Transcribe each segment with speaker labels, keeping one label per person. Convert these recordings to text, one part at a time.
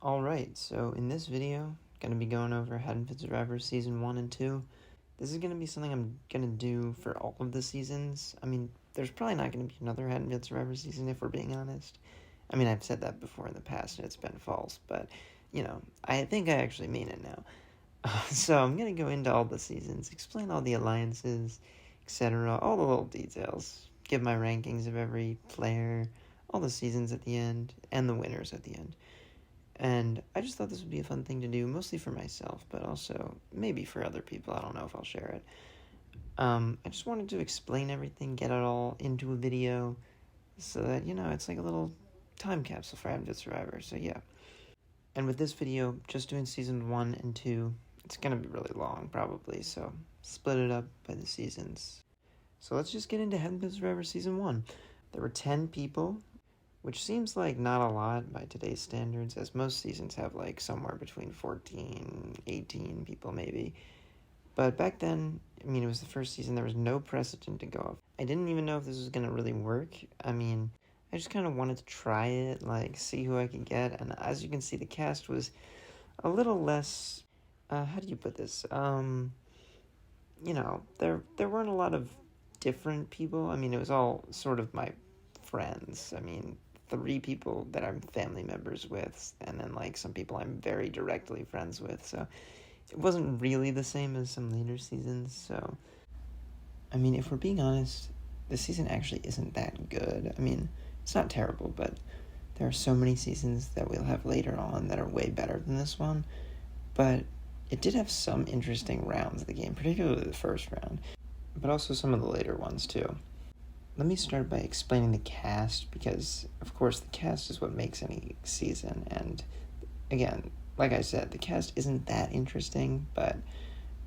Speaker 1: Alright, so in this video, going to be going over Haddonfield Survivor Season 1 and 2. This is going to be something I'm going to do for all of the seasons. I mean, there's probably not going to be another Haddonfield Survivor season if we're being honest. I mean, I've said that before in the past and it's been false, but, I think I actually mean it now. So I'm going to go into all the seasons, explain all the alliances, etc., all the little details, give my rankings of every player, all the seasons at the end, and the winners at the end. And I just thought this would be a fun thing to do, mostly for myself, but also maybe for other people. I don't know if I'll share it. I just wanted to explain everything, get it all into a video, so that, it's like a little time capsule for Haddonfield Survivor, so yeah. And with this video, just doing Season 1 and 2, it's going to be really long, probably, so split it up by the seasons. So let's just get into Haddonfield Survivor Season 1. There were 10 people, which seems like not a lot by today's standards, as most seasons have like somewhere between 14, 18 people maybe. But back then, I mean, it was the first season, there was no precedent to go off. I didn't even know if this was going to really work. I mean, I just kind of wanted to try it, like, see who I could get, and as you can see, the cast was a little less, how do you put this? There weren't a lot of different people. I mean, it was all sort of my friends. I mean, 3 people that I'm family members with, and then like some people I'm very directly friends with, so it wasn't really the same as some later seasons. So I mean, if we're being honest, this season actually isn't that good. I mean, it's not terrible, but there are so many seasons that we'll have later on that are way better than this one. But it did have some interesting rounds of the game, particularly the first round, but also some of the later ones too. Let me start by explaining the cast, because, of course, the cast is what makes any season, and, again, like I said, the cast isn't that interesting, but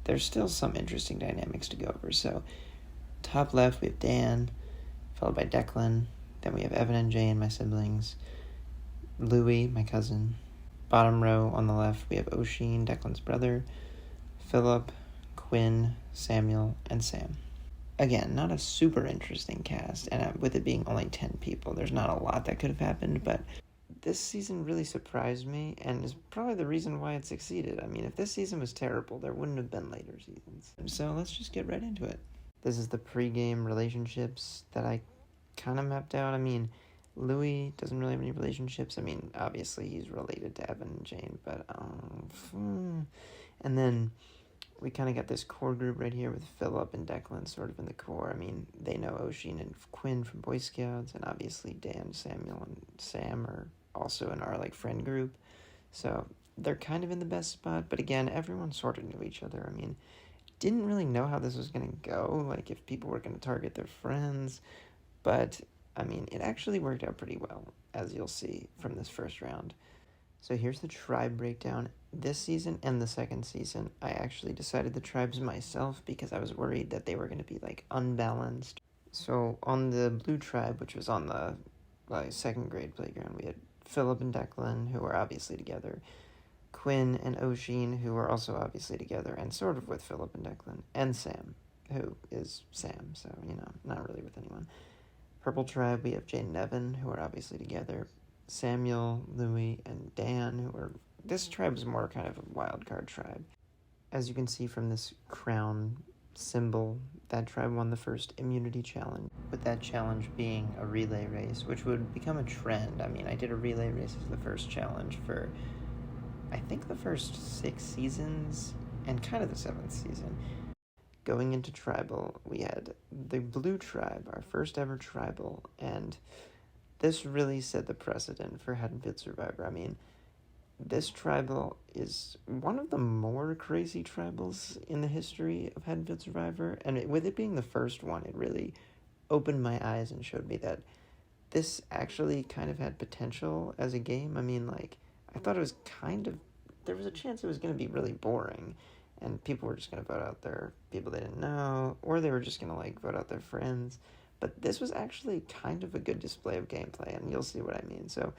Speaker 1: there's still some interesting dynamics to go over. So, top left, we have Dan, followed by Declan, then we have Evan and Jane, my siblings, Louie, my cousin. Bottom row on the left, we have Oisin, Declan's brother, Philip, Quinn, Samuel, and Sam. Again, not a super interesting cast, and with it being only 10 people, there's not a lot that could have happened, but this season really surprised me, and is probably the reason why it succeeded. I mean, if this season was terrible, there wouldn't have been later seasons. So let's just get right into it. This is the pre-game relationships that I kind of mapped out. I mean, Louis doesn't really have any relationships. I mean, obviously he's related to Evan and Jane, but, and then we kind of got this core group right here with Philip and Declan sort of in the core. I mean, they know Oisin and Quinn from Boy Scouts, and obviously Dan, Samuel, and Sam are also in our, friend group. So they're kind of in the best spot, but again, everyone sort of knew each other. I mean, didn't really know how this was going to go, if people were going to target their friends, but, I mean, it actually worked out pretty well, as you'll see from this first round. So here's the tribe breakdown. This season and the second season, I actually decided the tribes myself because I was worried that they were going to be, unbalanced. So on the blue tribe, which was on the second grade playground, we had Philip and Declan, who are obviously together, Quinn and Oisin, who are also obviously together, and sort of with Philip and Declan, and Sam, who is Sam, so, not really with anyone. Purple tribe, we have Jane and Evan, who are obviously together, Samuel, Louis, and Dan, who are... This tribe is more kind of a wild card tribe. As you can see from this crown symbol, that tribe won the first immunity challenge, with that challenge being a relay race, which would become a trend. I mean, I did a relay race as the first challenge for, I think, the first 6 seasons, and kind of the 7th season. Going into tribal, we had the blue tribe, our first ever tribal, and this really set the precedent for Haddonfield Survivor. I mean, this tribal is one of the more crazy tribals in the history of Haddonfield Survivor, and with it being the first one, it really opened my eyes and showed me that this actually kind of had potential as a game. I mean, I thought it was there was a chance it was going to be really boring, and people were just going to vote out their people they didn't know, or they were just going to, vote out their friends. But this was actually kind of a good display of gameplay, and you'll see what I mean. So,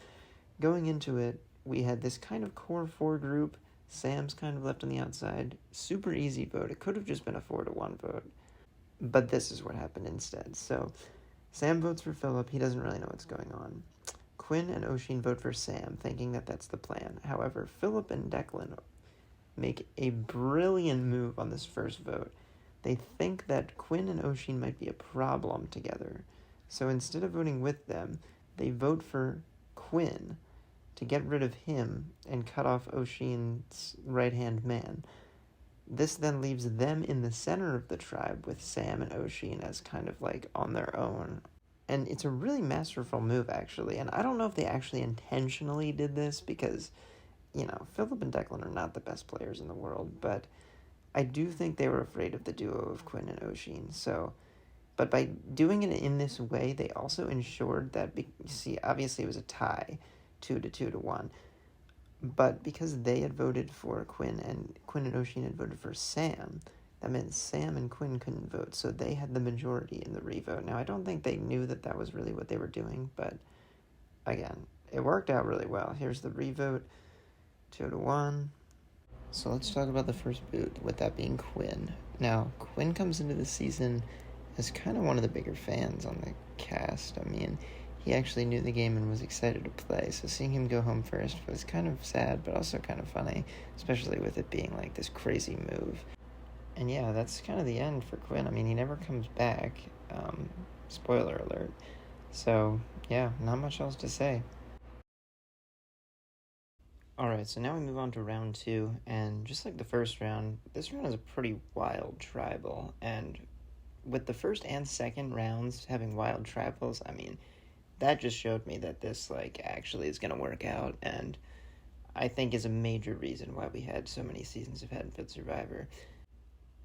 Speaker 1: going into it, we had this kind of core 4 group. Sam's kind of left on the outside. Super easy vote. It could have just been a 4-1 vote. But this is what happened instead. So, Sam votes for Philip. He doesn't really know what's going on. Quinn and Oshin vote for Sam, thinking that that's the plan. However, Philip and Declan make a brilliant move on this first vote. They think that Quinn and Oshin might be a problem together. So instead of voting with them, they vote for Quinn to get rid of him and cut off Oshin's right-hand man. This then leaves them in the center of the tribe with Sam and Oshin as kind of like on their own. And it's a really masterful move, actually. And I don't know if they actually intentionally did this because, Philip and Declan are not the best players in the world, but I do think they were afraid of the duo of Quinn and Oshin. But by doing it in this way, they also ensured that, obviously it was a tie, 2-1. But because they had voted for Quinn and Oshin had voted for Sam, that meant Sam and Quinn couldn't vote, so they had the majority in the revote. Now, I don't think they knew that that was really what they were doing, but again, it worked out really well. Here's the revote, 2-1. So let's talk about the first boot, with that being Quinn. Now, Quinn comes into the season as kind of one of the bigger fans on the cast. I mean, he actually knew the game and was excited to play, so seeing him go home first was kind of sad, but also kind of funny, especially with it being like this crazy move. And yeah, that's kind of the end for Quinn. I mean, he never comes back. Spoiler alert. So, yeah, not much else to say. Alright, so now we move on to round 2, and just like the first round, this round is a pretty wild tribal, and with the first and second rounds having wild tribals, I mean, that just showed me that this, actually is going to work out, and I think is a major reason why we had so many seasons of Haddonfield Survivor.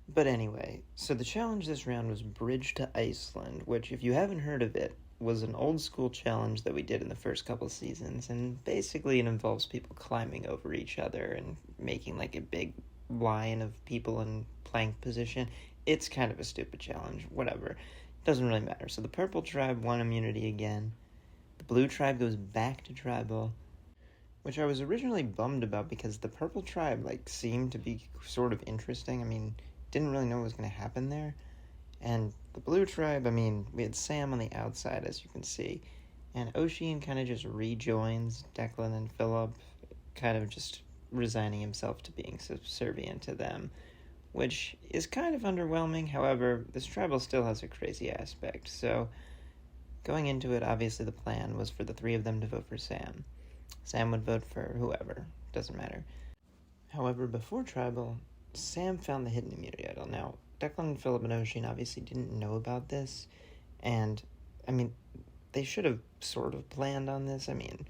Speaker 1: But anyway, so the challenge this round was Bridge to Iceland, which, if you haven't heard of it, was an old school challenge that we did in the first couple seasons, and basically it involves people climbing over each other and making a big line of people in plank position. It's kind of a stupid challenge, whatever. It doesn't really matter. So the purple tribe won immunity again. The blue tribe goes back to tribal, which I was originally bummed about because the purple tribe seemed to be sort of interesting. I mean, didn't really know what was going to happen there. And the blue tribe, I mean, we had Sam on the outside, as you can see, and Oshin kind of just rejoins Declan and Philip, kind of just resigning himself to being subservient to them, which is kind of underwhelming. However, this tribal still has a crazy aspect, so going into it, obviously the plan was for the three of them to vote for Sam. Sam would vote for whoever, doesn't matter. However, before tribal, Sam found the hidden immunity idol. Now, Declan, Philip, and Oshin obviously didn't know about this, and, I mean, they should have sort of planned on this. I mean,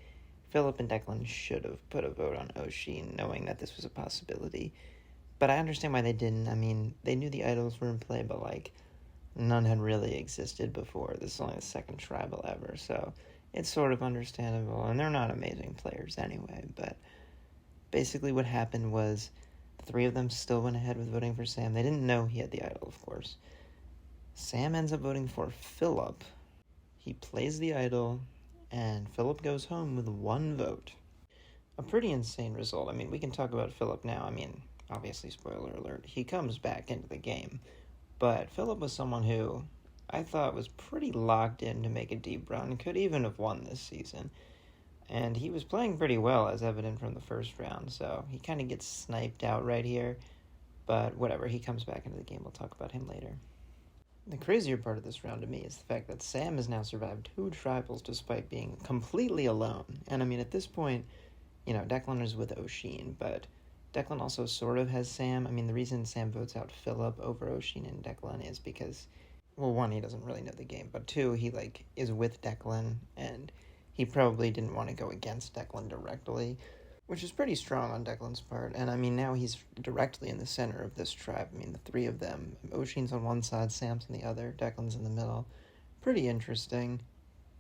Speaker 1: Philip and Declan should have put a vote on Oshin, knowing that this was a possibility, but I understand why they didn't. I mean, they knew the idols were in play, but, none had really existed before. This is only the second tribal ever, so it's sort of understandable, and they're not amazing players anyway, but basically what happened was the three of them still went ahead with voting for Sam. They didn't know he had the idol, of course. Sam ends up voting for Philip. He plays the idol, and Philip goes home with 1 vote. A pretty insane result. I mean, we can talk about Philip now. I mean, obviously, spoiler alert, he comes back into the game. But Philip was someone who I thought was pretty locked in to make a deep run, could even have won this season. And he was playing pretty well, as evident from the first round, so he kind of gets sniped out right here. But whatever, he comes back into the game. We'll talk about him later. The crazier part of this round to me is the fact that Sam has now survived 2 tribals despite being completely alone. And I mean, at this point, Declan is with Oshin, but Declan also sort of has Sam. I mean, the reason Sam votes out Philip over Oshin and Declan is because, well, 1, he doesn't really know the game, but 2, he, is with Declan, and he probably didn't want to go against Declan directly, which is pretty strong on Declan's part. And, I mean, now he's directly in the center of this tribe. I mean, the 3 of them. Oshin's on one side, Sam's on the other, Declan's in the middle. Pretty interesting.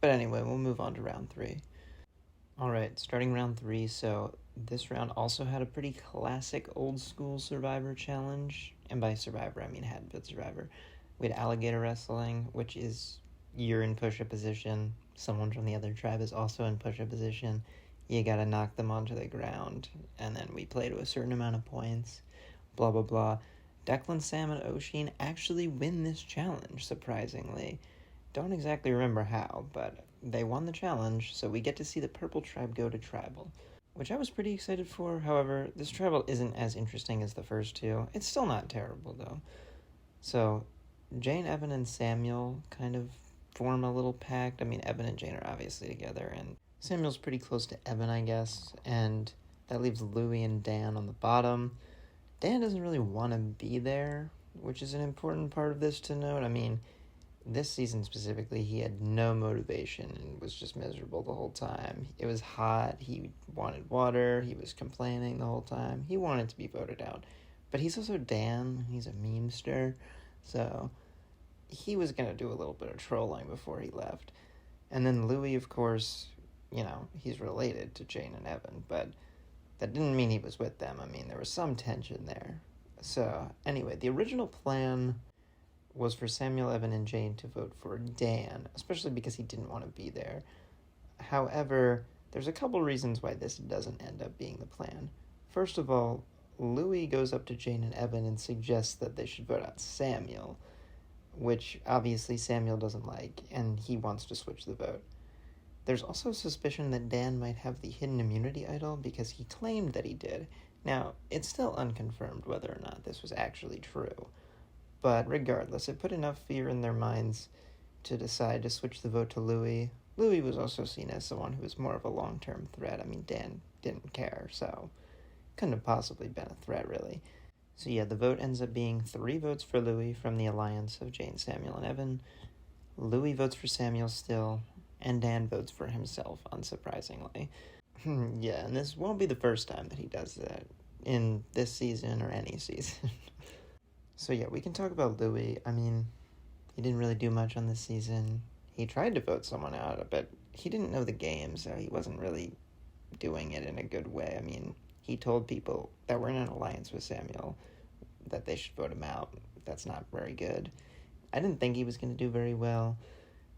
Speaker 1: But anyway, we'll move on to round 3. Alright, starting round 3, so this round also had a pretty classic old-school Survivor challenge. And by Survivor, I mean Haddonfield Survivor. We had alligator wrestling, which is you're in push-up position. Someone from the other tribe is also in push-up position. You gotta knock them onto the ground, and then we play to a certain amount of points, blah, blah, blah. Declan, Sam, and Oshin actually win this challenge, surprisingly. Don't exactly remember how, but they won the challenge, so we get to see the purple tribe go to tribal, which I was pretty excited for. However, this tribal isn't as interesting as the first two. It's still not terrible, though. So, Jane, Evan, and Samuel kind of form a little pact. I mean, Evan and Jane are obviously together, and Samuel's pretty close to Evan, I guess, and that leaves Louie and Dan on the bottom. Dan doesn't really want to be there, which is an important part of this to note. I mean, this season specifically, he had no motivation and was just miserable the whole time. It was hot, he wanted water, he was complaining the whole time. He wanted to be voted out. But he's also Dan, he's a memester, so he was going to do a little bit of trolling before he left. And then Louis, of course, he's related to Jane and Evan, but that didn't mean he was with them. I mean, there was some tension there. So, anyway, the original plan was for Samuel, Evan, and Jane to vote for Dan, especially because he didn't want to be there. However, there's a couple reasons why this doesn't end up being the plan. First of all, Louis goes up to Jane and Evan and suggests that they should vote out Samuel, which obviously Samuel doesn't like, and he wants to switch the vote. There's also suspicion that Dan might have the hidden immunity idol because he claimed that he did. Now, it's still unconfirmed whether or not this was actually true. But regardless, it put enough fear in their minds to decide to switch the vote to Louis. Louis was also seen as someone who was more of a long-term threat. I mean, Dan didn't care, so couldn't have possibly been a threat, really. So yeah, the vote ends up being 3 votes for Louis from the alliance of Jane, Samuel, and Evan. Louis votes for Samuel still, and Dan votes for himself, unsurprisingly. Yeah, and this won't be the first time that he does that in this season or any season. So yeah, we can talk about Louis. I mean, he didn't really do much on this season. He tried to vote someone out, but he didn't know the game, so he wasn't really doing it in a good way. I mean, he told people that were in an alliance with Samuel that they should vote him out. That's not very good. I didn't think he was going to do very well,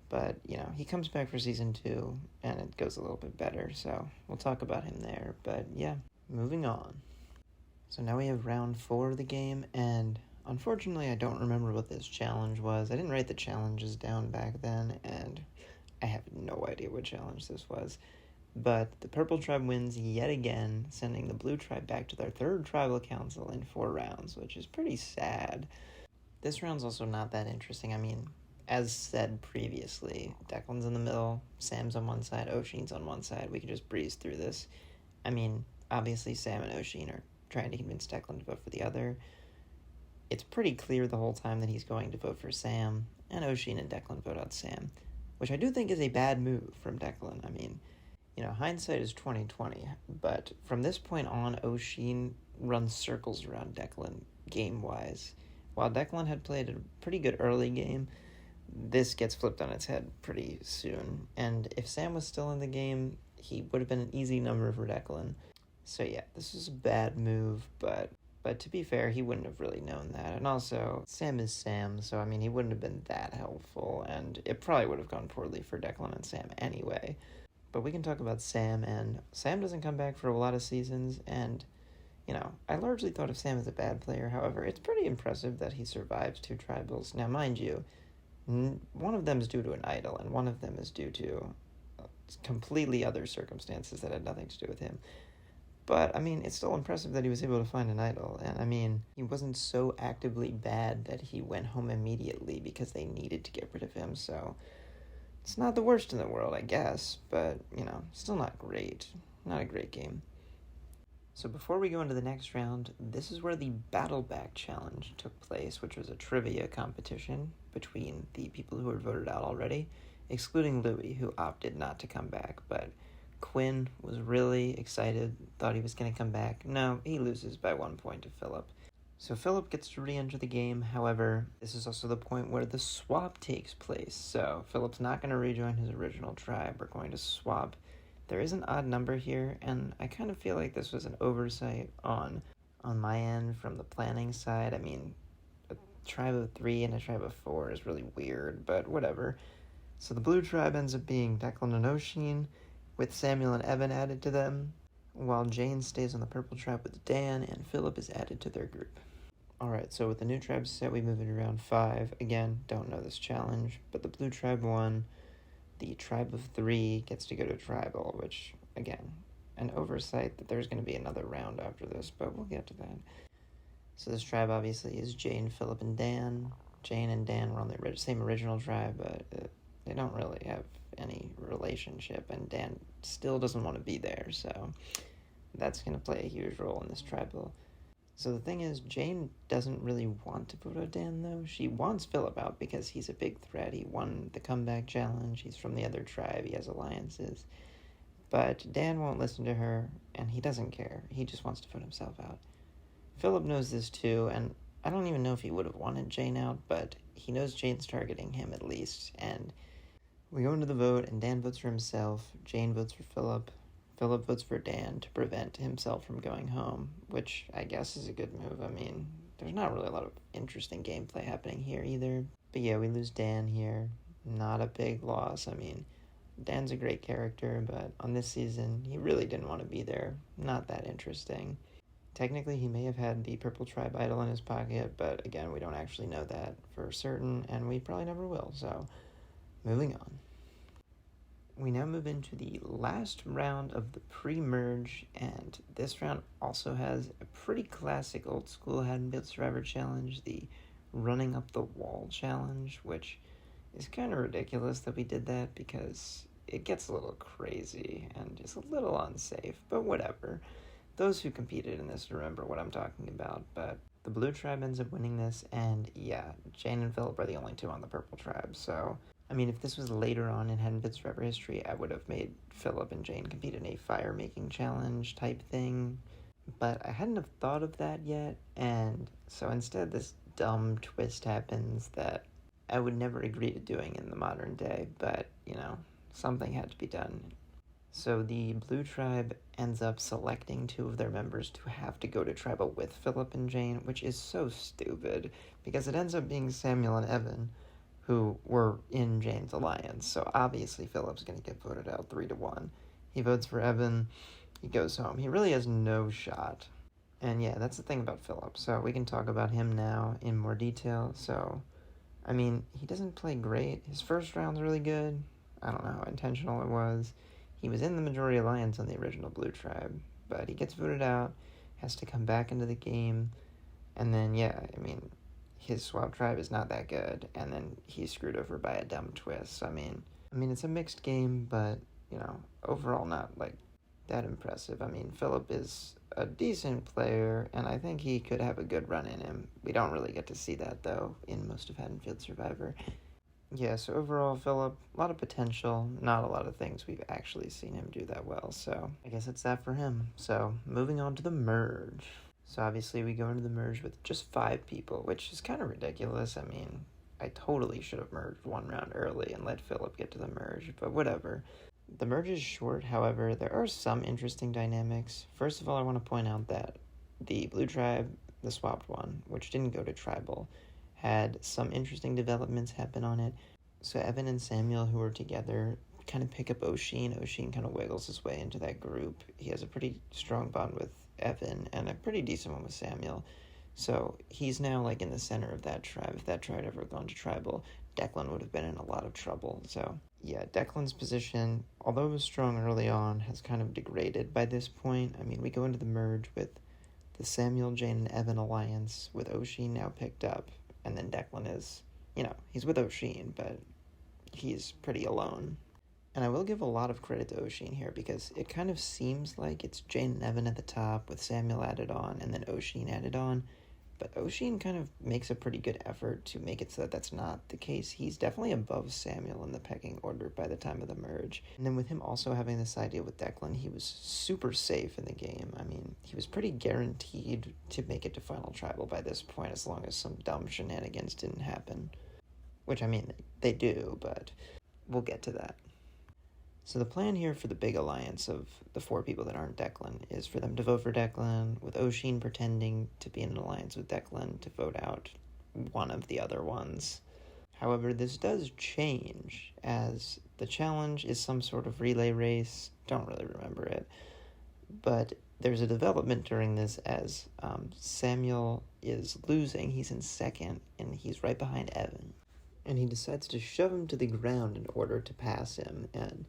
Speaker 1: but, he comes back for season 2, and it goes a little bit better, so we'll talk about him there. But yeah, moving on. So now we have round 4 of the game, and unfortunately, I don't remember what this challenge was. I didn't write the challenges down back then, and I have no idea what challenge this was. But the Purple Tribe wins yet again, sending the Blue Tribe back to their 3rd Tribal Council in 4 rounds, which is pretty sad. This round's also not that interesting. I mean, as said previously, Declan's in the middle, Sam's on one side, Oisin's on one side. We can just breeze through this. I mean, obviously Sam and Oisin are trying to convince Declan to vote for the other. It's pretty clear the whole time that he's going to vote for Sam, and Oisin and Declan vote out Sam, which I do think is a bad move from Declan. I mean, hindsight is 20/20, but from this point on, Oisin runs circles around Declan game-wise. While Declan had played a pretty good early game, this gets flipped on its head pretty soon, and if Sam was still in the game, he would have been an easy number for Declan. So yeah, this was a bad move, but to be fair, he wouldn't have really known that. And also, Sam is Sam, so I mean, he wouldn't have been that helpful, and it probably would have gone poorly for Declan and Sam anyway. But we can talk about Sam, and Sam doesn't come back for a lot of seasons, and, I largely thought of Sam as a bad player. However, it's pretty impressive that he survives 2 tribals. Now, mind you, one of them is due to an idol, and one of them is due to completely other circumstances that had nothing to do with him. But, I mean, it's still impressive that he was able to find an idol. And, I mean, he wasn't so actively bad that he went home immediately because they needed to get rid of him. So, it's not the worst in the world, I guess. But, still not great. Not a great game. So, before we go into the next round, this is where the Battleback Challenge took place, which was a trivia competition between the people who were voted out already, excluding Louis, who opted not to come back. But Quinn was really excited, thought he was going to come back. No, he loses by 1 point to Philip. So Philip gets to re-enter the game. However, this is also the point where the swap takes place. So Philip's not going to rejoin his original tribe. We're going to swap. There is an odd number here, and I kind of feel like this was an oversight on my end from the planning side. I mean, a tribe of 3 and a tribe of 4 is really weird, but whatever. So the Blue Tribe ends up being Declan and Oisin, with Samuel and Evan added to them, while Jane stays on the Purple Tribe with Dan, and Philip is added to their group. Alright, so with the new tribes set, we move into round 5. Again, don't know this challenge, but the Blue Tribe won. the tribe of 3 gets to go to tribal, which, again, an oversight that there's going to be another round after this, but we'll get to that. So this tribe obviously is Jane, Philip, and Dan. Jane and Dan were on the same original tribe, but they don't really have any relationship, and Dan still doesn't want to be there, so that's going to play a huge role in this tribal. So the thing is, Jane doesn't really want to vote out Dan, though. She wants Philip out because he's a big threat. He won the comeback challenge. He's from the other tribe. He has alliances. But Dan won't listen to her, and he doesn't care. He just wants to vote himself out. Philip knows this too, and I don't even know if he would have wanted Jane out, but he knows Jane's targeting him at least. And we go into the vote, and Dan votes for himself. Jane votes for Philip. Philip votes for Dan to prevent himself from going home, which I guess is a good move. I mean, there's not really a lot of interesting gameplay happening here either. But yeah, we lose Dan here. Not a big loss. I mean, Dan's a great character, but on this season, he really didn't want to be there. Not that interesting. Technically, he may have had the Purple Tribe idol in his pocket, but again, we don't actually know that for certain, and we probably never will, so moving on. We now move into the last round of the pre-merge, and this round also has a pretty classic old-school Haddonfield Survivor challenge, the Running Up the Wall challenge, which is kind of ridiculous that we did that because it gets a little crazy and is a little unsafe, but whatever. Those who competed in this remember what I'm talking about, but the Blue Tribe ends up winning this, and yeah, Jane and Philip are the only two on the Purple Tribe, so I mean, if this was later on in Haddonfield Survivor history, I would have made Philip and Jane compete in a fire-making challenge type thing, but I hadn't have thought of that yet, and so instead this dumb twist happens that I would never agree to doing in the modern day, but, you know, something had to be done. So the Blue Tribe ends up selecting 2 of their members to have to go to tribal with Philip and Jane, which is so stupid, because it ends up being Samuel and Evan, who were in Jane's alliance, so obviously Philip's going to get voted out 3-1. He votes for Evan, he goes home. He really has no shot. And yeah, that's the thing about Philip, so we can talk about him now in more detail. So, I mean, he doesn't play great. His first round's really good. I don't know how intentional it was. He was in the majority alliance on the original Blue Tribe, but he gets voted out, has to come back into the game, and then, yeah, I mean, his swap tribe is not that good, and then he's screwed over by a dumb twist. I mean, it's a mixed game, but, you know, overall not, like, that impressive. I mean, Philip is a decent player, and I think he could have a good run in him. We don't really get to see that, though, in most of Haddonfield Survivor. Yeah, so overall, Philip, a lot of potential, not a lot of things we've actually seen him do that well, so I guess it's that for him. So, moving on to the merge. So obviously we go into the merge with just 5 people, which is kind of ridiculous. I mean, I totally should have merged 1 round early and let Philip get to the merge, but whatever. The merge is short, however, there are some interesting dynamics. First of all, I want to point out that the Blue Tribe, the swapped one, which didn't go to tribal, had some interesting developments happen on it. So Evan and Samuel, who are together, kind of pick up Oshin. Oshin kind of wiggles his way into that group. He has a pretty strong bond with Evan and a pretty decent one with Samuel. So he's now like in the center of that tribe. If that tribe had ever gone to tribal, Declan would have been in a lot of trouble. So yeah, Declan's position, although it was strong early on, has kind of degraded by this point. I mean, we go into the merge with the Samuel, Jane, and Evan alliance with Oshin now picked up. And then Declan is, you know, he's with Oshin, but he's pretty alone. And I will give a lot of credit to Oshin here because it kind of seems like it's Jane and Evan at the top with Samuel added on and then Oshin added on. But Oshin kind of makes a pretty good effort to make it so that that's not the case. He's definitely above Samuel in the pecking order by the time of the merge. And then with him also having this idea with Declan, he was super safe in the game. I mean, he was pretty guaranteed to make it to Final Tribal by this point as long as some dumb shenanigans didn't happen. Which, I mean, they do, but we'll get to that. So the plan here for the big alliance of the 4 people that aren't Declan is for them to vote for Declan, with Oshin pretending to be in an alliance with Declan to vote out one of the other ones. However, this does change, as the challenge is some sort of relay race. Don't really remember it. But there's a development during this as Samuel is losing. He's in second, and he's right behind Evan. and he decides to shove him to the ground in order to pass him, and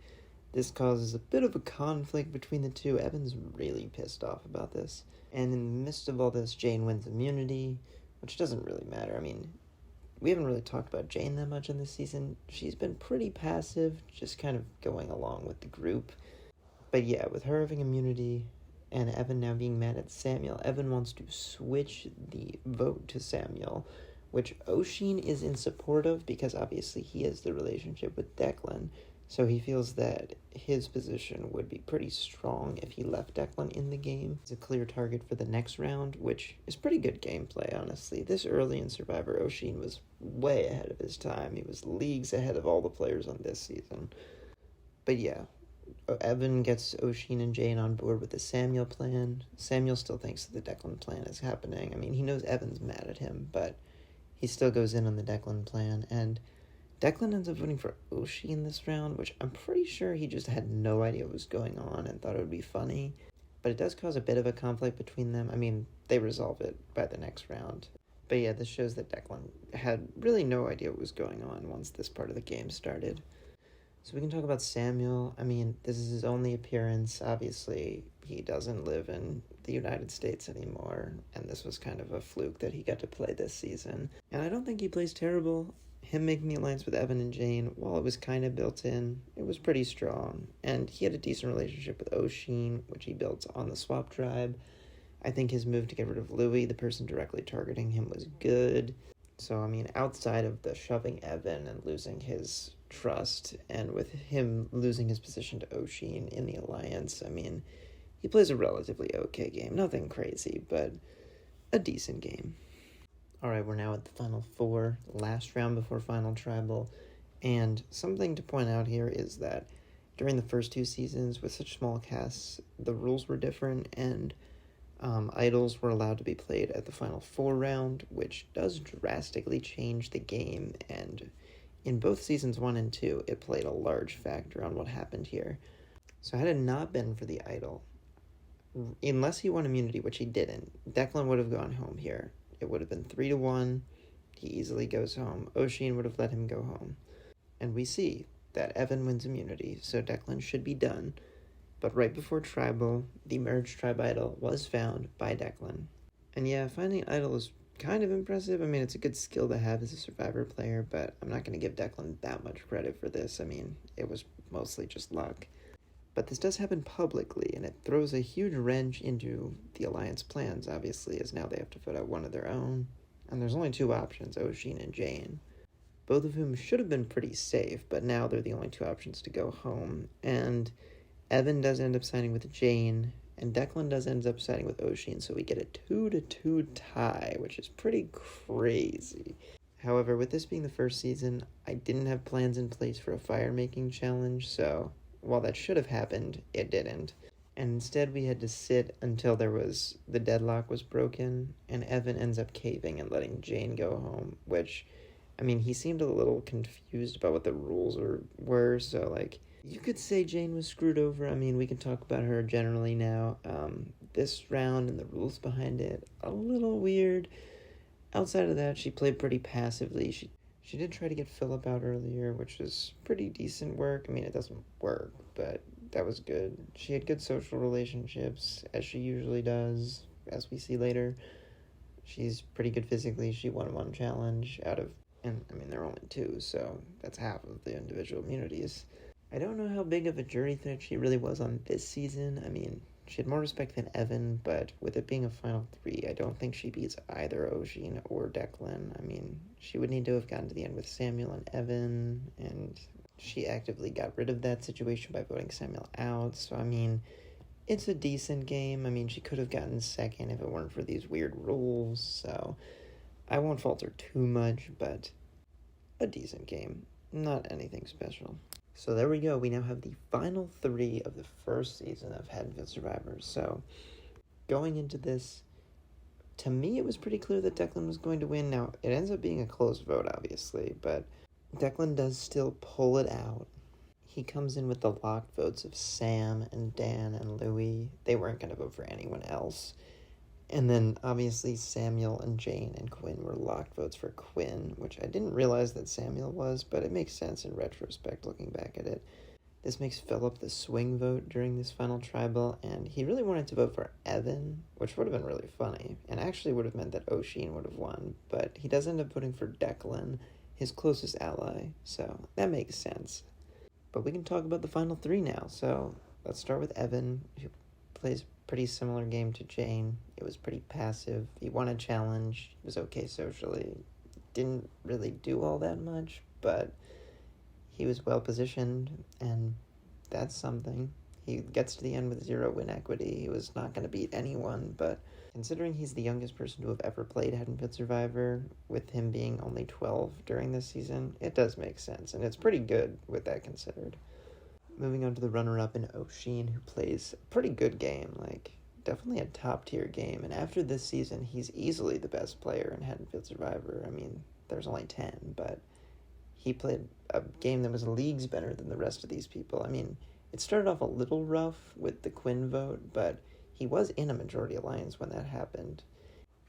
Speaker 1: this causes a bit of a conflict between the two. Evan's really pissed off about this. And in the midst of all this, Jane wins immunity, which doesn't really matter. I mean, we haven't really talked about Jane that much in this season. She's been pretty passive, just kind of going along with the group. But yeah, with her having immunity and Evan now being mad at Samuel, Evan wants to switch the vote to Samuel, which Oshin is in support of because obviously he has the relationship with Declan. So he feels that his position would be pretty strong if he left Declan in the game. He's a clear target for the next round, which is pretty good gameplay, honestly. This early in Survivor, Oshin was way ahead of his time. He was leagues ahead of all the players on this season. But yeah, Evan gets Oshin and Jane on board with the Samuel plan. Samuel still thinks that the Declan plan is happening. I mean, he knows Evan's mad at him, but he still goes in on the Declan plan, and Declan ends up voting for Oshin this round, which I'm pretty sure he just had no idea what was going on and thought it would be funny. But it does cause a bit of a conflict between them. I mean, they resolve it by the next round. But yeah, this shows that Declan had really no idea what was going on once this part of the game started. So we can talk about Samuel. I mean, this is his only appearance. Obviously, he doesn't live in the United States anymore, and this was kind of a fluke that he got to play this season. And I don't think he plays terrible. Him making the alliance with Evan and Jane, while it was kind of built in, it was pretty strong. And he had a decent relationship with Oshin, which he built on the Swap Tribe. I think his move to get rid of Louis, the person directly targeting him, was good. So, I mean, outside of the shoving Evan and losing his trust, and with him losing his position to Oshin in the alliance, I mean, he plays a relatively okay game. Nothing crazy, but a decent game. Alright, we're now at the final four, last round before Final Tribal, and something to point out here is that during the first two seasons, with such small casts, the rules were different, and idols were allowed to be played at the Final Four round, which does drastically change the game, and in both seasons 1 and 2, it played a large factor on what happened here. So had it not been for the idol, unless he won immunity, which he didn't, Declan would have gone home here. It would have been 3-1. He easily goes home. Oshin would have let him go home. And we see that Evan wins immunity, so Declan should be done. But right before Tribal, the merged tribe idol was found by Declan. And yeah, finding idol is kind of impressive. I mean, it's a good skill to have as a Survivor player, but I'm not going to give Declan that much credit for this. I mean, it was mostly just luck. But this does happen publicly, and it throws a huge wrench into the Alliance plans, obviously, as now they have to put out one of their own. And there's only two options, Oshin and Jane, both of whom should have been pretty safe, but now they're the only two options to go home. And Evan does end up signing with Jane, and Declan does end up siding with Oshin, so we get a 2-2 tie, which is pretty crazy. However, with this being the first season, I didn't have plans in place for a fire-making challenge, so while that should have happened, it didn't. And instead we had to sit until the deadlock was broken, and Evan ends up caving and letting Jane go home, which, I mean, he seemed a little confused about what the rules were, so, like, you could say Jane was screwed over. I mean, we can talk about her generally now. This round and the rules behind it, a little weird. Outside of that, she played pretty passively. She did try to get Philip out earlier, which was pretty decent work. I mean, it doesn't work, but that was good. She had good social relationships, as she usually does, as we see later. She's pretty good physically. She won one challenge out of, and I mean, there are only two, so that's half of the individual immunities. I don't know how big of a jury threat she really was on this season. I mean, she had more respect than Evan, but with it being a final three, I don't think she beats either Oshin or Declan. I mean, she would need to have gotten to the end with Samuel and Evan, and she actively got rid of that situation by voting Samuel out. So, I mean, it's a decent game. I mean, she could have gotten second if it weren't for these weird rules, so I won't fault her too much, but a decent game. Not anything special. So there we go. We now have the final three of the first season of Haddonfield Survivors. So going into this, to me, it was pretty clear that Declan was going to win. Now, it ends up being a close vote, obviously, but Declan does still pull it out. He comes in with the locked votes of Sam and Dan and Louis. They weren't going to vote for anyone else. And then, obviously, Samuel and Jane and Quinn were locked votes for Quinn, which I didn't realize that Samuel was, but it makes sense in retrospect looking back at it. This makes Philip the swing vote during this final tribal, and he really wanted to vote for Evan, which would have been really funny, and actually would have meant that Oshin would have won, but he does end up voting for Declan, his closest ally, so that makes sense. But we can talk about the final three now, so let's start with Evan, who plays a pretty similar game to Jane. It was pretty passive. He won a challenge, he was okay socially, didn't really do all that much, but he was well positioned, and that's something. He gets to the end with 0 win equity. He was not going to beat anyone, but considering he's the youngest person to have ever played Haddonfield Survivor, with him being only 12 during this season, it does make sense, and it's pretty good with that considered. Moving on to the runner-up in Oshin, who plays a pretty good game, like, definitely a top-tier game, and after this season, he's easily the best player in Haddonfield Survivor. I mean, there's only 10, but he played a game that was leagues better than the rest of these people. I mean, it started off a little rough with the Quinn vote, but he was in a majority alliance when that happened.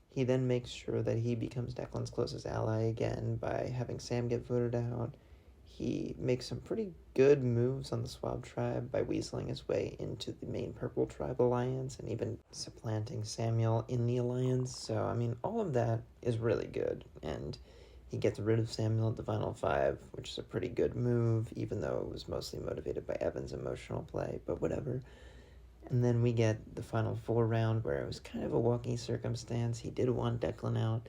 Speaker 1: He then makes sure that he becomes Declan's closest ally again by having Sam get voted out. He makes some pretty good moves on the Swab tribe by weaseling his way into the main Purple tribe alliance and even supplanting Samuel in the alliance. So, I mean, all of that is really good, and he gets rid of Samuel at the final 5, which is a pretty good move, even though it was mostly motivated by Evan's emotional play, but whatever. And then we get the final 4 round, where it was kind of a walking circumstance. He did want Declan out,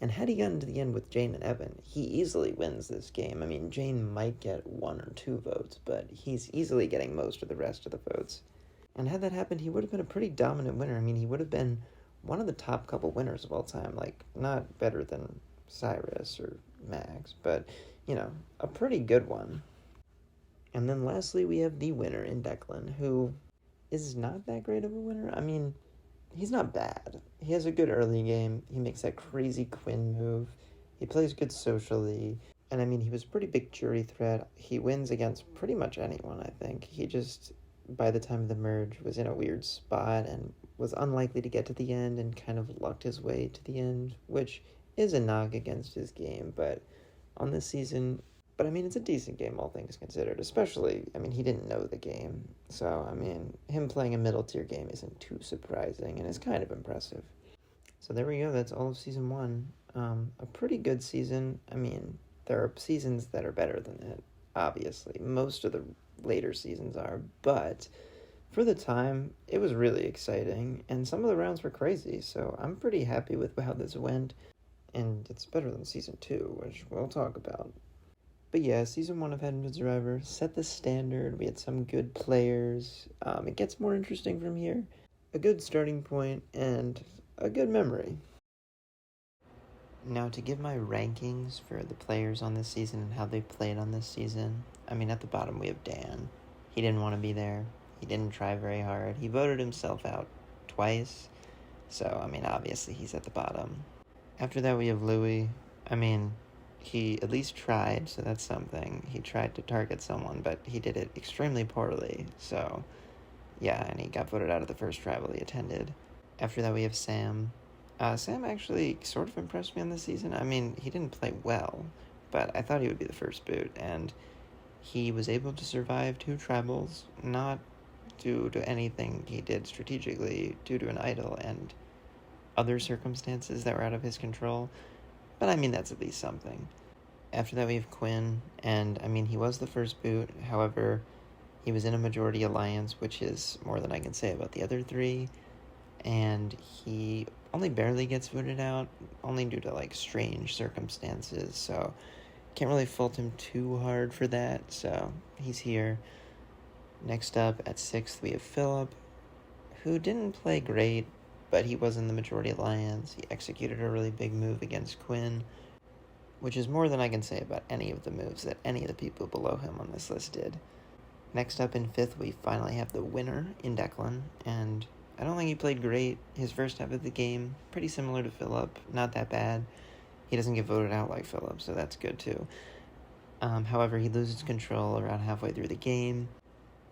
Speaker 1: and had he gotten to the end with Jane and Evan, he easily wins this game. I mean, Jane might get 1 or 2 votes, but he's easily getting most of the rest of the votes. And had that happened, he would have been a pretty dominant winner. I mean, he would have been one of the top couple winners of all time, like, not better than Cyrus or Max, but, you know, a pretty good one. And then lastly, we have the winner in Declan, who is not that great of a winner. I mean, he's not bad. He has a good early game. He makes that crazy Quinn move. He plays good socially. And I mean, he was a pretty big jury threat. He wins against pretty much anyone, I think. He just, by the time of the merge, was in a weird spot and was unlikely to get to the end and kind of lucked his way to the end, which is a knock against his game, but on this season, but I mean, it's a decent game, all things considered, especially, I mean, he didn't know the game, so, I mean, him playing a middle tier game isn't too surprising, and it's kind of impressive. So there we go, that's all of Season 1. A pretty good season. I mean, there are seasons that are better than it, obviously. Most of the later seasons are, but for the time, it was really exciting, and some of the rounds were crazy, so I'm pretty happy with how this went. And it's better than Season 2, which we'll talk about. But yeah, Season 1 of Haddonfield Survivor set the standard. We had some good players. It gets more interesting from here. A good starting point, and a good memory. Now, to give my rankings for the players on this season and how they played on this season, I mean, at the bottom we have Dan. He didn't want to be there. He didn't try very hard. He voted himself out twice. So, I mean, obviously he's at the bottom. After that, we have Louis. I mean, he at least tried, so that's something. He tried to target someone, but he did it extremely poorly. So, yeah, and he got voted out of the first tribal he attended. After that, we have Sam. Sam actually sort of impressed me on this season. I mean, he didn't play well, but I thought he would be the first boot, and he was able to survive 2 tribals, not due to anything he did strategically, due to an idol and other circumstances that were out of his control, but I mean, that's at least something. After that, we have Quinn, and I mean, he was the first boot. However, he was in a majority alliance, which is more than I can say about the other 3, and he only barely gets voted out, only due to, like, strange circumstances, so can't really fault him too hard for that, so he's here. Next up, at 6th, we have Philip, who didn't play great, but he was in the majority alliance. He executed a really big move against Quinn, which is more than I can say about any of the moves that any of the people below him on this list did. Next up in 5th, we finally have the winner in Declan, and I don't think he played great. His first half of the game, pretty similar to Philip, not that bad. He doesn't get voted out like Philip, so that's good too. However, he loses control around halfway through the game.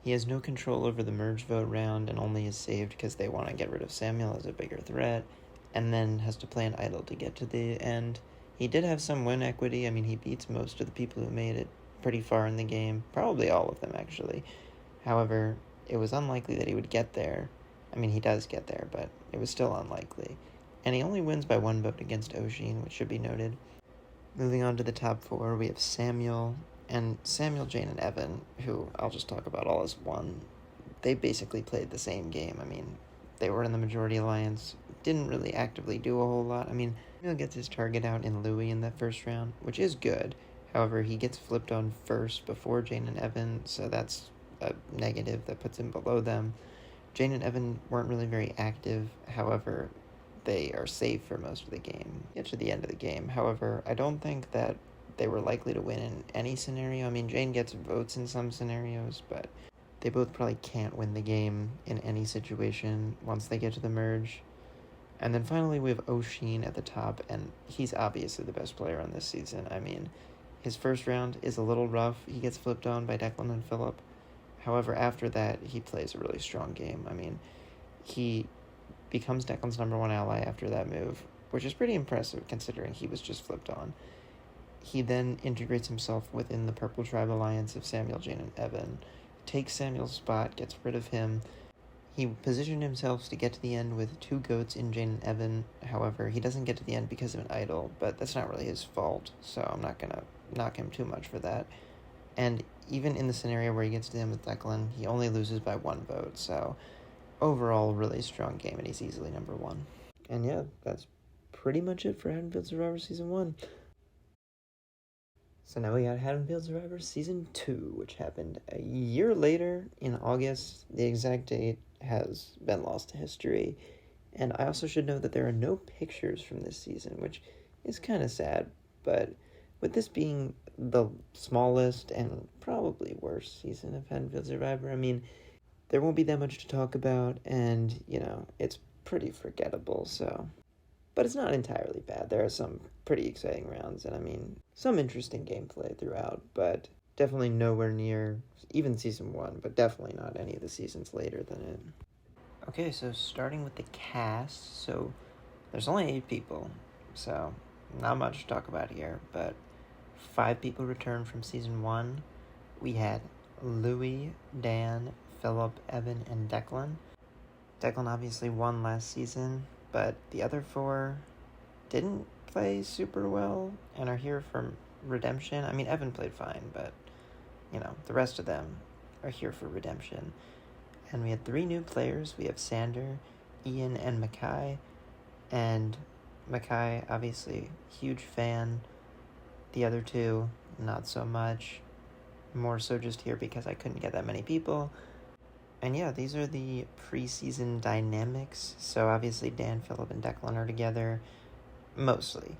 Speaker 1: He has no control over the merge vote round and only is saved because they want to get rid of Samuel as a bigger threat, and then has to play an idol to get to the end. He did have some win equity. I mean, he beats most of the people who made it pretty far in the game, probably all of them actually. However, it was unlikely that he would get there. I mean, he does get there, but it was still unlikely. And he only wins by 1 vote against Oshin, which should be noted. Moving on to the top 4, we have Samuel, Jane, and Evan, who I'll just talk about all as one. They basically played the same game. I mean, they were in the majority alliance, didn't really actively do a whole lot. I mean, Samuel gets his target out in Louis in that first round, which is good. However, he gets flipped on first before Jane and Evan, so that's a negative that puts him below them. Jane and Evan weren't really very active. However, they are safe for most of the game. Get to the end of the game. However, I don't think that they were likely to win in any scenario. I mean, Jane gets votes in some scenarios, but they both probably can't win the game in any situation once they get to the merge. And then finally we have Oshin at the top, and he's obviously the best player on this season. I mean, his first round is a little rough. He gets flipped on by Declan and Philip. However, after that, he plays a really strong game. I mean, he becomes Declan's #1 ally after that move, which is pretty impressive considering he was just flipped on. He then integrates himself within the Purple Tribe alliance of Samuel, Jane, and Evan, takes Samuel's spot, gets rid of him. He positioned himself to get to the end with 2 goats in Jane and Evan. However, he doesn't get to the end because of an idol, but that's not really his fault, so I'm not going to knock him too much for that. And even in the scenario where he gets to the end with Declan, he only loses by 1 vote, so overall, really strong game, and he's easily #1. And yeah, that's pretty much it for Haddonfield Survivor Season 1. So now we got Haddonfield Survivor Season 2, which happened a year later in August. The exact date has been lost to history. And I also should note that there are no pictures from this season, which is kind of sad. But with this being the smallest and probably worst season of Haddonfield Survivor, I mean, there won't be that much to talk about, and, it's pretty forgettable, so. But it's not entirely bad. There are some pretty exciting rounds, and I mean, some interesting gameplay throughout, but definitely nowhere near even Season 1, but definitely not any of the seasons later than it. Okay, so starting with the cast, so there's only 8 people, so not much to talk about here, but 5 people returned from Season 1. We had Louis, Dan, Philip, Evan, and Declan. Declan obviously won last season, but the other 4 didn't play super well and are here for redemption. I mean, Evan played fine, but, the rest of them are here for redemption. And we had 3 new players. We have Sander, Ian, and Mackay. And Mackay, obviously, huge fan. The other 2, not so much. More so just here because I couldn't get that many people. And yeah, these are the preseason dynamics. So obviously Dan, Philip, and Declan are together, mostly.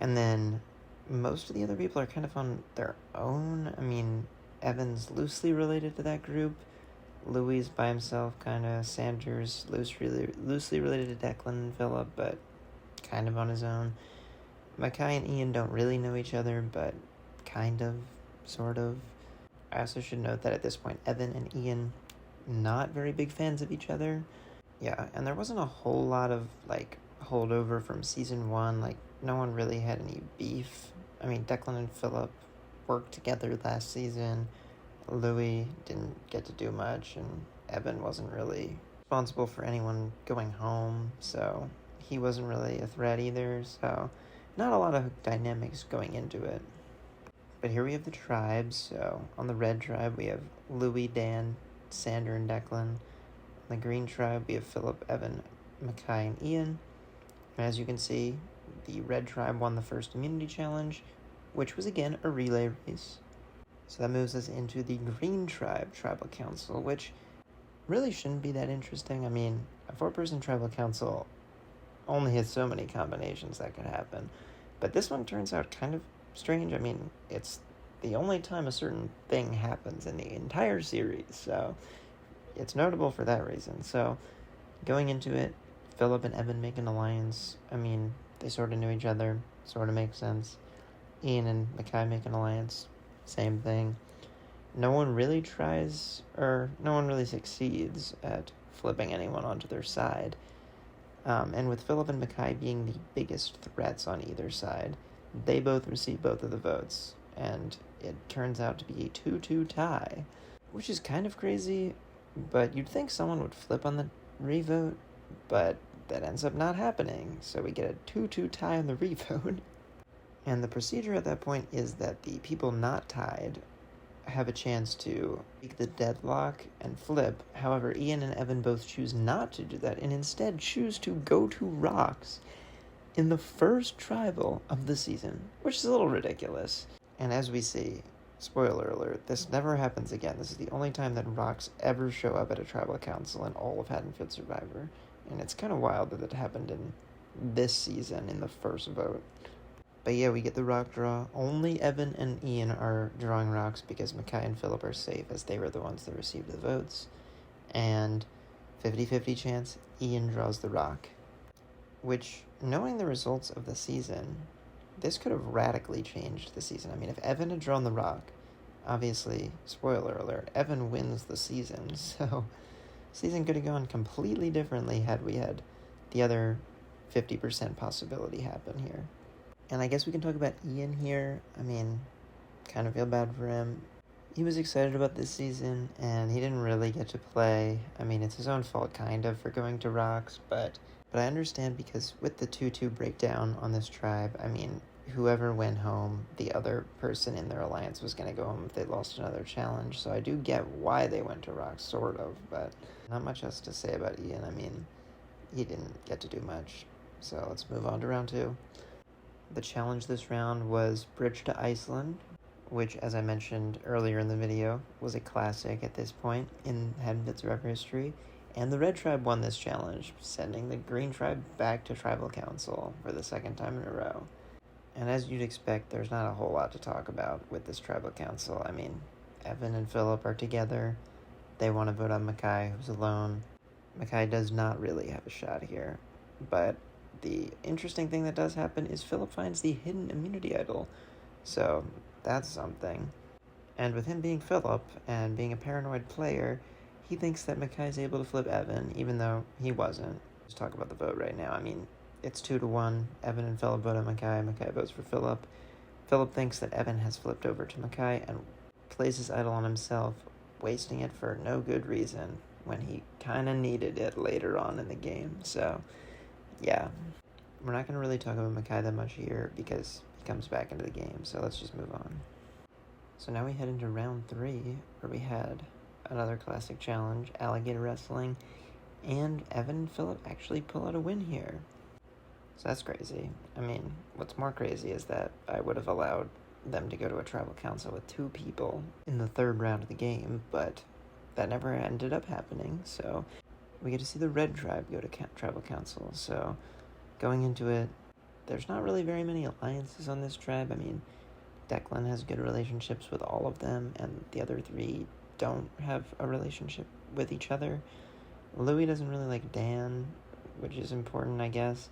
Speaker 1: And then most of the other people are kind of on their own. I mean, Evan's loosely related to that group. Louis by himself, kind of. Sanders loosely related to Declan and Philip, but kind of on his own. Mackay and Ian don't really know each other, but kind of, sort of. I also should note that at this point, Evan and Ian, not very big fans of each other. Yeah, and there wasn't a whole lot of, holdover from Season 1. No one really had any beef. I mean, Declan and Philip worked together last season. Louis didn't get to do much, and Evan wasn't really responsible for anyone going home, so he wasn't really a threat either, so not a lot of dynamics going into it. But here we have the tribes. So on the red tribe, we have Louis, Dan, Sander, and Declan. On the green tribe, we have Philip, Evan, Mackay, and Ian. And as you can see, the red tribe won the first immunity challenge, which was again a relay race. So that moves us into the green tribe tribal council, which really shouldn't be that interesting. I mean, a 4-person tribal council only has so many combinations that could happen. But this one turns out kind of strange. I mean, it's the only time a certain thing happens in the entire series, so it's notable for that reason. So going into it, Philip and Evan make an alliance. I mean, they sort of knew each other, sort of makes sense. Ian and Mackay make an alliance, same thing. no one really tries, or no one really succeeds at flipping anyone onto their side. And with Philip and Mackay being the biggest threats on either side, they both receive both of the votes, and it turns out to be a 2-2 tie, which is kind of crazy, but you'd think someone would flip on the revote, but that ends up not happening, so we get a 2-2 tie on the revote. And the procedure at that point is that the people not tied have a chance to break the deadlock and flip. However, Ian and Evan both choose not to do that and instead choose to go to rocks in the first tribal of the season, which is a little ridiculous. And as we see, spoiler alert, this never happens again. This is the only time that rocks ever show up at a tribal council in all of Haddonfield Survivor. And it's kind of wild that it happened in this season in the first vote. But yeah, we get the rock draw. Only Evan and Ian are drawing rocks because Mackay and Philip are safe, as they were the ones that received the votes. And 50-50 chance, Ian draws the rock. Which, knowing the results of the season, this could have radically changed the season. I mean, if Evan had drawn the rock, obviously, spoiler alert, Evan wins the season. So, season could have gone completely differently had we had the other 50% possibility happen here. And I guess we can talk about Ian here. I mean, kind of feel bad for him. He was excited about this season, and he didn't really get to play. I mean, it's his own fault, kind of, for going to rocks, but I understand because with the 2-2 breakdown on this tribe, I mean, whoever went home, the other person in their alliance was going to go home if they lost another challenge, so I do get why they went to rocks, sort of, but not much else to say about Ian. I mean, he didn't get to do much, so let's move on to round 2. The challenge this round was Bridge to Iceland, which, as I mentioned earlier in the video, was a classic at this point in Haddonfield Survivor history, and the Red Tribe won this challenge, sending the Green Tribe back to Tribal Council for the second time in a row. And as you'd expect, there's not a whole lot to talk about with this Tribal Council. I mean, Evan and Philip are together. They want to vote on Mackay, who's alone. Mackay does not really have a shot here, but the interesting thing that does happen is Philip finds the hidden immunity idol, so that's something. And with him being Philip and being a paranoid player, he thinks that Mackay's able to flip Evan, even though he wasn't. Let's talk about the vote right now. I mean, it's 2-1. Evan and Philip vote on Mackay. Mackay votes for Philip. Philip thinks that Evan has flipped over to Mackay and plays his idol on himself, wasting it for no good reason when he kind of needed it later on in the game. So, yeah. We're not going to really talk about Mackay that much here because he comes back into the game, so let's just move on. So now we head into round 3, where we had another classic challenge, alligator wrestling, and Evan and Philip actually pull out a win here. So that's crazy. I mean, what's more crazy is that I would have allowed them to go to a tribal council with 2 people in the 3rd round of the game, but that never ended up happening, so we get to see the Red Tribe go to tribal council. So going into it, there's not really very many alliances on this tribe. I mean, Declan has good relationships with all of them, and the other 3 don't have a relationship with each other. Louis doesn't really like Dan, which is important, I guess.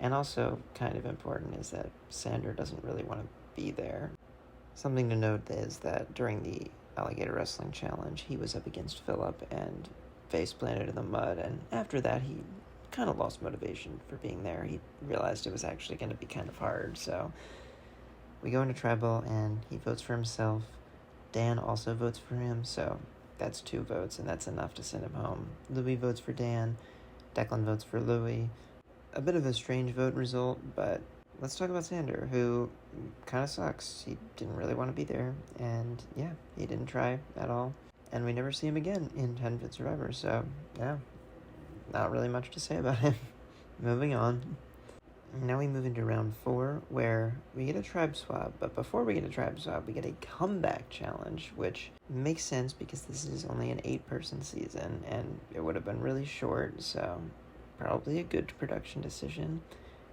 Speaker 1: And also kind of important is that Sander doesn't really want to be there. Something to note is that during the alligator wrestling challenge, he was up against Philip and face planted in the mud, and after that he kind of lost motivation for being there. He realized it was actually going to be kind of hard, so we go into tribal and he votes for himself. Dan also votes for him, so that's 2 votes, and that's enough to send him home. Louis votes for Dan. Declan votes for Louis. A bit of a strange vote result, but let's talk about Sander, who kind of sucks. He didn't really want to be there, and yeah, he didn't try at all. And we never see him again in Haddonfield Survivor, so yeah, not really much to say about him. Moving on. Now we move into round 4, where we get a tribe swap, but before we get a tribe swap, we get a comeback challenge, which makes sense because this is only an 8-person season, and it would have been really short, so probably a good production decision.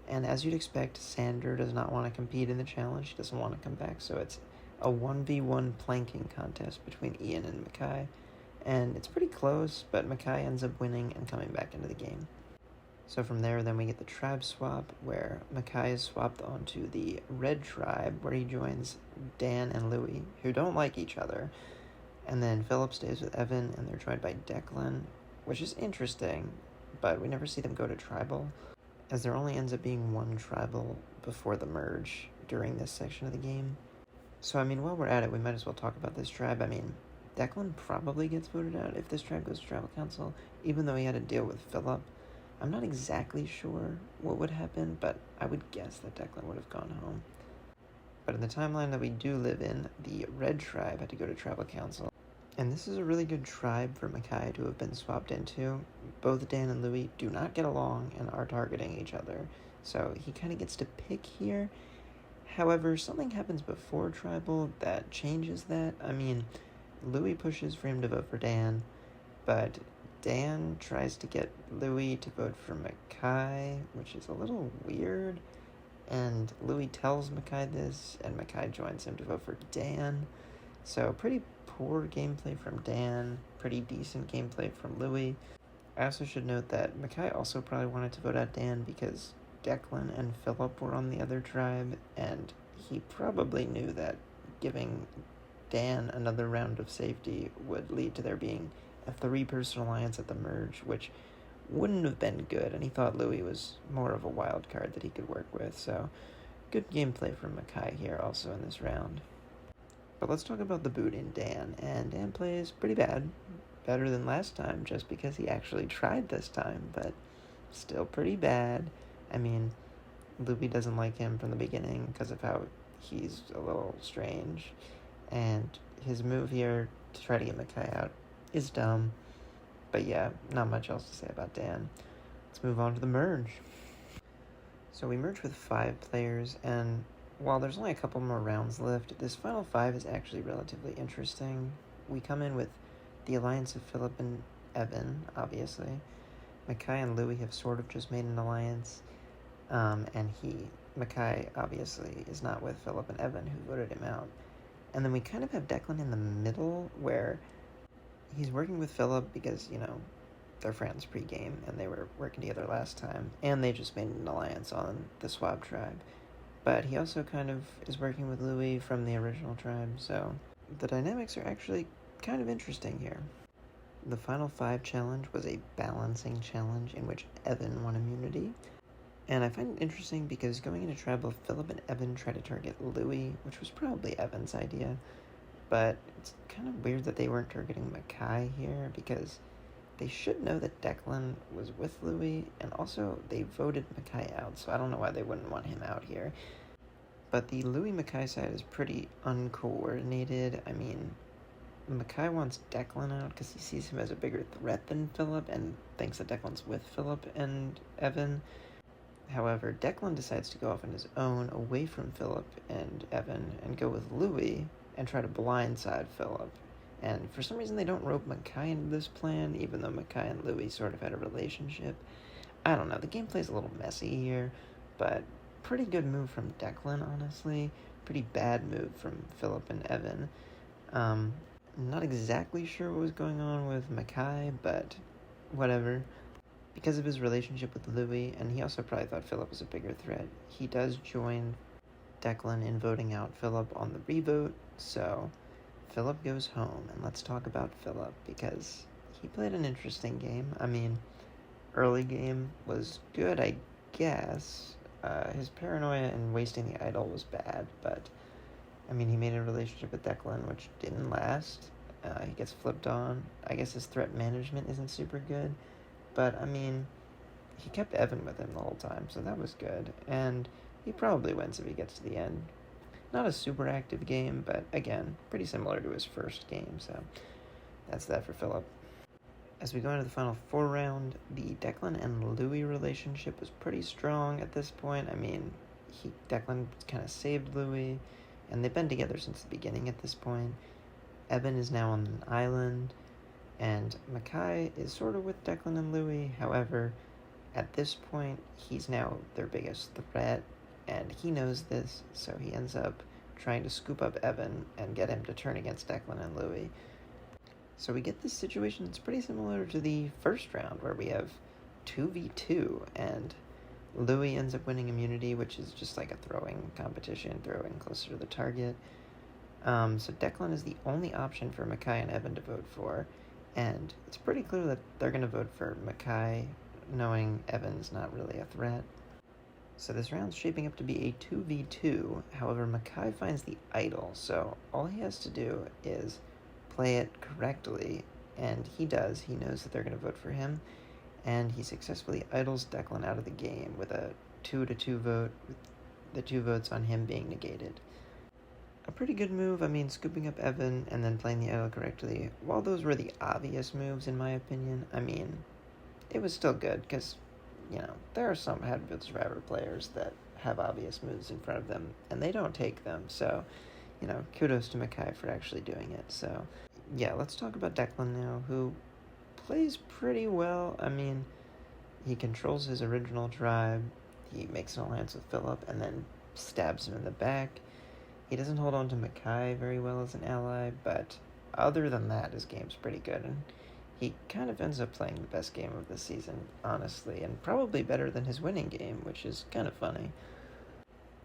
Speaker 1: And as you'd expect, Sander does not want to compete in the challenge. He doesn't want to come back, so it's a 1v1 planking contest between Ian and Mackay, and it's pretty close, but Mackay ends up winning and coming back into the game. So from there, then we get the tribe swap, where Mackay is swapped onto the Red Tribe, where he joins Dan and Louis, who don't like each other. And then Philip stays with Evan, and they're joined by Declan, which is interesting, but we never see them go to tribal, as there only ends up being one tribal before the merge during this section of the game. So, I mean, while we're at it, we might as well talk about this tribe. I mean, Declan probably gets voted out if this tribe goes to tribal council, even though he had to deal with Philip. I'm not exactly sure what would happen, but I would guess that Declan would have gone home. But in the timeline that we do live in, the Red tribe had to go to tribal council. And this is a really good tribe for Mackay to have been swapped into. Both Dan and Louis do not get along and are targeting each other, so he kind of gets to pick here. However, something happens before tribal that changes that. I mean, Louis pushes for him to vote for Dan, but Dan tries to get Louis to vote for Mackay, which is a little weird. And Louis tells Mackay this, and Mackay joins him to vote for Dan. So pretty poor gameplay from Dan, pretty decent gameplay from Louis. I also should note that Mackay also probably wanted to vote out Dan because Declan and Philip were on the other tribe, and he probably knew that giving Dan another round of safety would lead to there being a 3-person alliance at the merge, which wouldn't have been good, and he thought Louis was more of a wild card that he could work with, so good gameplay from Mackay here also in this round. But let's talk about the boot in Dan, and Dan plays pretty bad. Better than last time, just because he actually tried this time, but still pretty bad. I mean, Louis doesn't like him from the beginning because of how he's a little strange, and his move here to try to get Mackay out is dumb. But yeah, not much else to say about Dan. Let's move on to the merge. So we merge with 5 players, and while there's only a couple more rounds left, this final 5 is actually relatively interesting. We come in with the alliance of Philip and Evan, obviously. Mackay and Louis have sort of just made an alliance, and Mackay obviously is not with Philip and Evan, who voted him out. And then we kind of have Declan in the middle, where he's working with Philip because, they're friends pre-game, and they were working together last time, and they just made an alliance on the Swab tribe. But he also kind of is working with Louis from the original tribe, so the dynamics are actually kind of interesting here. The final 5 challenge was a balancing challenge in which Evan won immunity. And I find it interesting because going into tribal, Philip and Evan tried to target Louis, which was probably Evan's idea. But it's kind of weird that they weren't targeting Mackay here because they should know that Declan was with Louis, and also they voted Mackay out, so I don't know why they wouldn't want him out here. But the Louis-Mackay side is pretty uncoordinated. I mean, Mackay wants Declan out because he sees him as a bigger threat than Philip and thinks that Declan's with Philip and Evan. However, Declan decides to go off on his own away from Philip and Evan and go with Louis and try to blindside Philip. And for some reason they don't rope Mackay into this plan, even though Mackay and Louis sort of had a relationship. I don't know, the gameplay's a little messy here, but pretty good move from Declan, honestly. Pretty bad move from Philip and Evan. Not exactly sure what was going on with Mackay, but whatever. Because of his relationship with Louis, and he also probably thought Philip was a bigger threat, he does join Declan in voting out Philip on the revote, so Philip goes home, and let's talk about Philip, because he played an interesting game. I mean, early game was good, I guess. His paranoia and wasting the idol was bad, but, I mean, he made a relationship with Declan, which didn't last. He gets flipped on. I guess his threat management isn't super good, but, I mean, he kept Evan with him the whole time, so that was good, and he probably wins if he gets to the end. Not a super active game, but again, pretty similar to his first game, so that's that for Philip. As we go into the final 4 round, the Declan and Louis relationship was pretty strong at this point. I mean, Declan kind of saved Louis, and they've been together since the beginning at this point. Evan is now on an island, and Mackay is sort of with Declan and Louis. However, at this point, he's now their biggest threat, and he knows this, so he ends up trying to scoop up Evan and get him to turn against Declan and Louis. So we get this situation that's pretty similar to the first round, where we have 2v2, and Louis ends up winning immunity, which is just like a throwing competition, throwing closer to the target. So Declan is the only option for Mackay and Evan to vote for, and it's pretty clear that they're going to vote for Mackay, knowing Evan's not really a threat. So this round's shaping up to be a 2v2, however Mackay finds the idol, so all he has to do is play it correctly, and he does. He knows that they're going to vote for him, and he successfully idles Declan out of the game with a 2-2 vote, with the 2 votes on him being negated. A pretty good move, I mean, scooping up Evan and then playing the idol correctly. While those were the obvious moves, in my opinion, I mean, it was still good, because, you know, there are some Hadfield Survivor players that have obvious moves in front of them, and they don't take them, so, you know, kudos to Mackay for actually doing it. So, yeah, let's talk about Declan now, who plays pretty well. I mean, he controls his original tribe, he makes an alliance with Philip, and then stabs him in the back. He doesn't hold on to Mackay very well as an ally, but other than that, his game's pretty good, and he kind of ends up playing the best game of the season, honestly, and probably better than his winning game, which is kind of funny.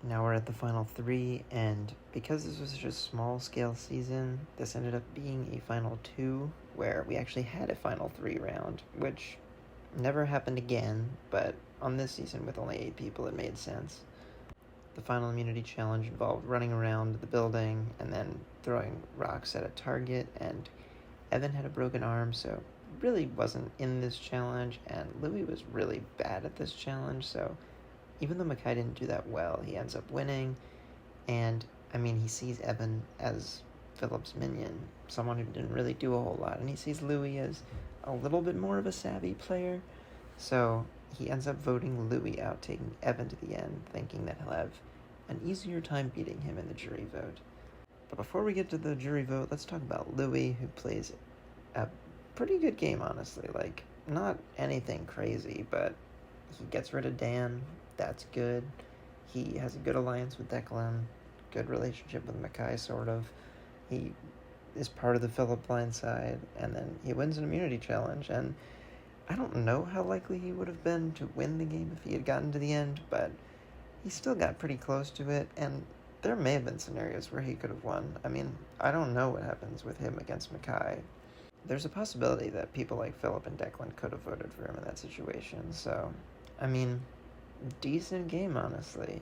Speaker 1: Now we're at the final 3, and because this was such a small-scale season, this ended up being a final 2, where we actually had a final 3 round, which never happened again, but on this season with only 8 people, it made sense. The final immunity challenge involved running around the building and then throwing rocks at a target, and Evan had a broken arm, so really wasn't in this challenge, and Louis was really bad at this challenge, so even though Mackay didn't do that well, he ends up winning, and, I mean, he sees Evan as Philip's minion, someone who didn't really do a whole lot, and he sees Louis as a little bit more of a savvy player, so he ends up voting Louis out, taking Evan to the end, thinking that he'll have an easier time beating him in the jury vote. But before we get to the jury vote, let's talk about Louis, who plays a pretty good game, honestly. Like, not anything crazy, but he gets rid of Dan. That's good. He has a good alliance with Declan, good relationship with Mackay, sort of. He is part of the Philip blind side, and then he wins an immunity challenge, and I don't know how likely he would have been to win the game if he had gotten to the end, but he still got pretty close to it, and there may have been scenarios where he could have won. I mean, I don't know what happens with him against Mackay. There's a possibility that people like Philip and Declan could have voted for him in that situation, so, I mean, decent game, honestly.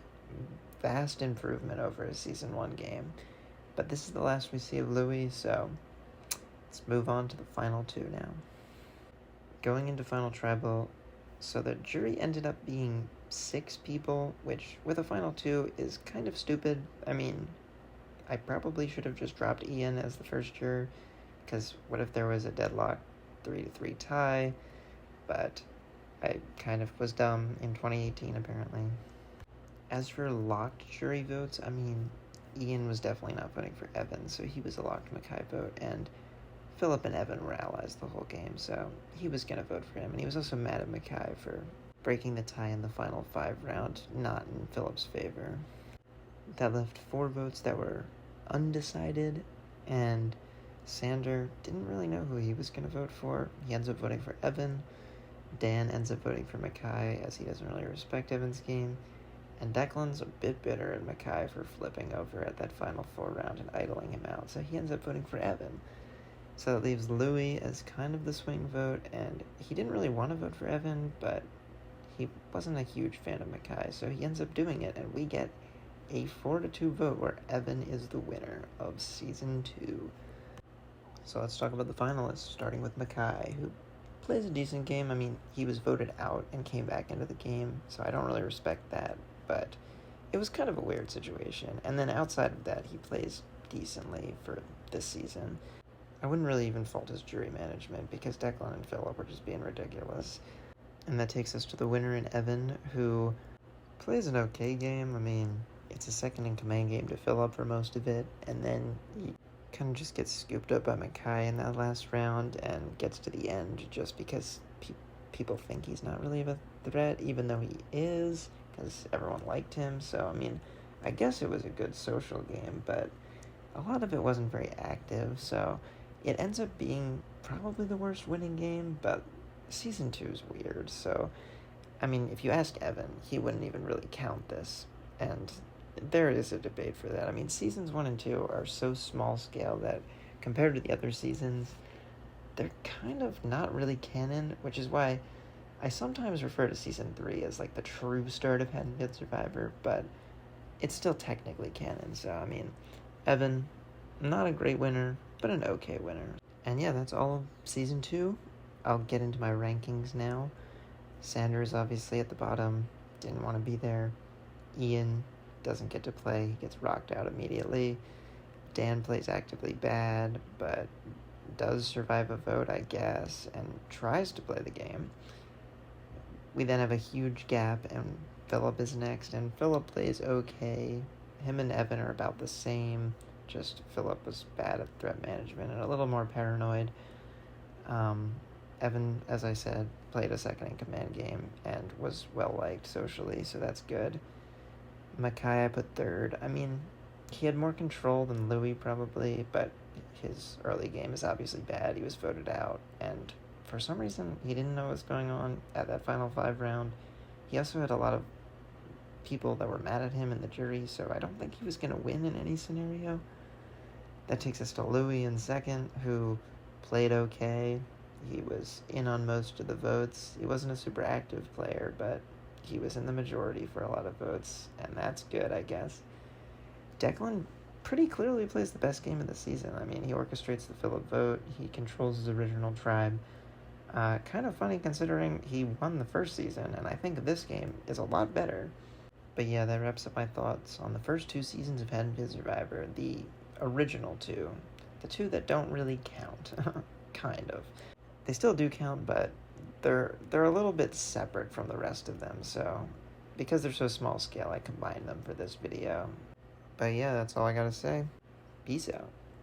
Speaker 1: Vast improvement over his Season 1 game. But this is the last we see of Louis, so let's move on to the final 2 now. Going into Final Tribal, so the jury ended up being 6 people, which with a final 2 is kind of stupid. I mean, I probably should have just dropped Ian as the first juror, because what if there was a deadlock 3-3 tie, but I kind of was dumb in 2018 apparently. As for locked jury votes, I mean, Ian was definitely not voting for Evan, so he was a locked Mackay vote, and Philip and Evan were allies the whole game, so he was going to vote for him, and he was also mad at Mackay for breaking the tie in the final 5 round, not in Philip's favor. That left 4 votes that were undecided, and Sander didn't really know who he was going to vote for. He ends up voting for Evan. Dan ends up voting for Mackay, as he doesn't really respect Evan's game, and Declan's a bit bitter at Mackay for flipping over at that final 4 round and idling him out, so he ends up voting for Evan. So that leaves Louis as kind of the swing vote, and he didn't really want to vote for Evan, but he wasn't a huge fan of Mackay, so he ends up doing it, and we get a 4-2 vote where Evan is the winner of Season 2. So let's talk about the finalists, starting with Mackay, who plays a decent game. I mean, he was voted out and came back into the game, so I don't really respect that, but it was kind of a weird situation. And then outside of that, he plays decently for this season. I wouldn't really even fault his jury management, because Declan and Philip were just being ridiculous. And that takes us to the winner in Evan, who plays an okay game. I mean, it's a second-in-command game to Philip for most of it, and then he kind of just gets scooped up by Mackay in that last round and gets to the end just because people think he's not really a threat, even though he is, because everyone liked him. So, I mean, I guess it was a good social game, but a lot of it wasn't very active, so it ends up being probably the worst winning game, but Season 2 is weird, so, I mean, if you ask Evan, he wouldn't even really count this, and there is a debate for that. I mean, seasons 1 and 2 are so small scale that compared to the other seasons, they're kind of not really canon, which is why I sometimes refer to season 3 as like the true start of Haddonfield Survivor, but it's still technically canon. So, I mean, Evan, not a great winner, but an okay winner. And yeah, that's all of season 2. I'll get into my rankings now. Sanders obviously at the bottom, didn't want to be there. Ian doesn't get to play, he gets rocked out immediately. Dan plays actively bad, but does survive a vote, I guess, and tries to play the game. We then have a huge gap, and Philip is next, and Philip plays okay. Him and Evan are about the same, just Philip was bad at threat management and a little more paranoid. Evan, as I said, played a second-in-command game and was well-liked socially, so that's good. Mackay I put third. I mean, he had more control than Louis probably, but his early game is obviously bad. He was voted out, and for some reason, he didn't know what was going on at that final 5 round. He also had a lot of people that were mad at him in the jury, so I don't think he was going to win in any scenario. That takes us to Louis in second, who played okay. He was in on most of the votes. He wasn't a super active player, but he was in the majority for a lot of votes, and that's good, I guess. Declan pretty clearly plays the best game of the season. I mean, he orchestrates the Philip vote. He controls his original tribe. Kind of funny considering he won the first season, and I think this game is a lot better. But yeah, that wraps up my thoughts on the first 2 seasons of Haddonfield Survivor, the original 2, the 2 that don't really count, kind of. They still do count, but they're a little bit separate from the rest of them, so because they're so small scale, I combined them for this video. But yeah, that's all I gotta say. Peace out.